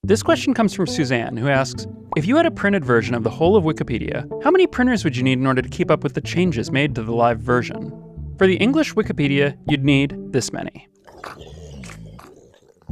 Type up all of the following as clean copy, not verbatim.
This question comes from Suzanne, who asks, if you had a printed version of the whole of Wikipedia, how many printers would you need in order to keep up with the changes made to the live version? For the English Wikipedia, you'd need this many.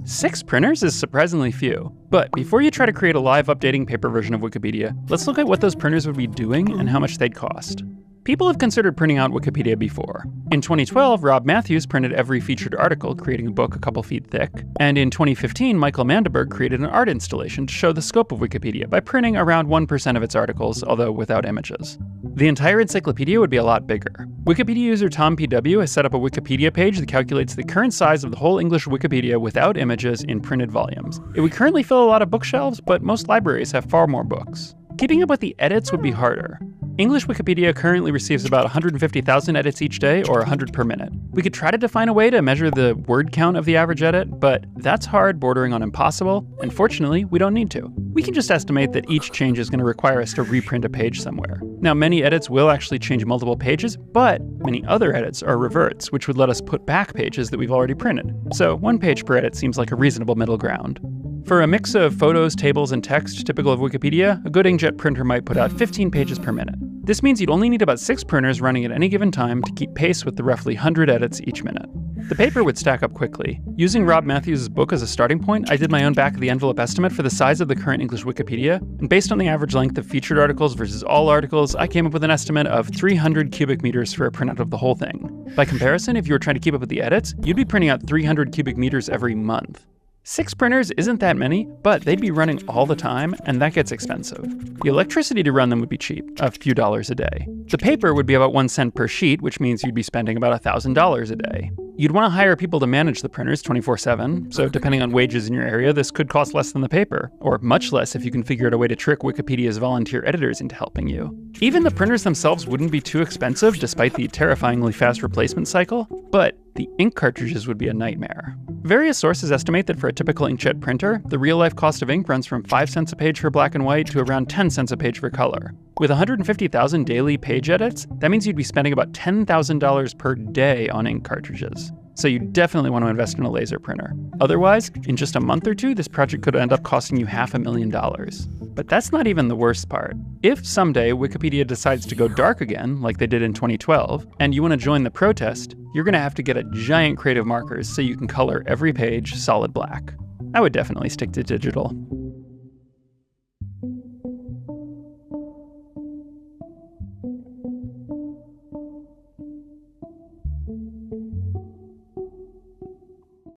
6 printers is surprisingly few. But before you try to create a live updating paper version of Wikipedia, let's look at what those printers would be doing and how much they'd cost. People have considered printing out Wikipedia before. In 2012, Rob Matthews printed every featured article, creating a book a couple feet thick. And in 2015, Michael Mandelberg created an art installation to show the scope of Wikipedia by printing around 1% of its articles, although without images. The entire encyclopedia would be a lot bigger. Wikipedia user Tom PW has set up a Wikipedia page that calculates the current size of the whole English Wikipedia without images in printed volumes. It would currently fill a lot of bookshelves, but most libraries have far more books. Keeping up with the edits would be harder. English Wikipedia currently receives about 150,000 edits each day, or 100 per minute. We could try to define a way to measure the word count of the average edit, but that's hard, bordering on impossible, and fortunately, we don't need to. We can just estimate that each change is going to require us to reprint a page somewhere. Now, many edits will actually change multiple pages, but many other edits are reverts, which would let us put back pages that we've already printed. So 1 page per edit seems like a reasonable middle ground. For a mix of photos, tables, and text typical of Wikipedia, a good inkjet printer might put out 15 pages per minute. This means you'd only need about 6 printers running at any given time to keep pace with the roughly 100 edits each minute. The paper would stack up quickly. Using Rob Matthews' book as a starting point, I did my own back-of-the-envelope estimate for the size of the current English Wikipedia, and based on the average length of featured articles versus all articles, I came up with an estimate of 300 cubic meters for a printout of the whole thing. By comparison, if you were trying to keep up with the edits, you'd be printing out 300 cubic meters every month. 6 printers isn't that many, but they'd be running all the time, and that gets expensive. The electricity to run them would be cheap, a few dollars a day. The paper would be about 1 cent per sheet, which means you'd be spending about $1,000 a day. You'd want to hire people to manage the printers 24/7, so depending on wages in your area, this could cost less than the paper, or much less if you can figure out a way to trick Wikipedia's volunteer editors into helping you. Even the printers themselves wouldn't be too expensive despite the terrifyingly fast replacement cycle, but the ink cartridges would be a nightmare. Various sources estimate that for a typical inkjet printer, the real-life cost of ink runs from 5 cents a page for black and white to around 10 cents a page for color. With 150,000 daily page edits, that means you'd be spending about $10,000 per day on ink cartridges. So you definitely want to invest in a laser printer. Otherwise, in just a month or two, this project could end up costing you $500,000. But that's not even the worst part. If someday Wikipedia decides to go dark again, like they did in 2012, and you want to join the protest, you're going to have to get a giant crate of markers so you can color every page solid black. I would definitely stick to digital.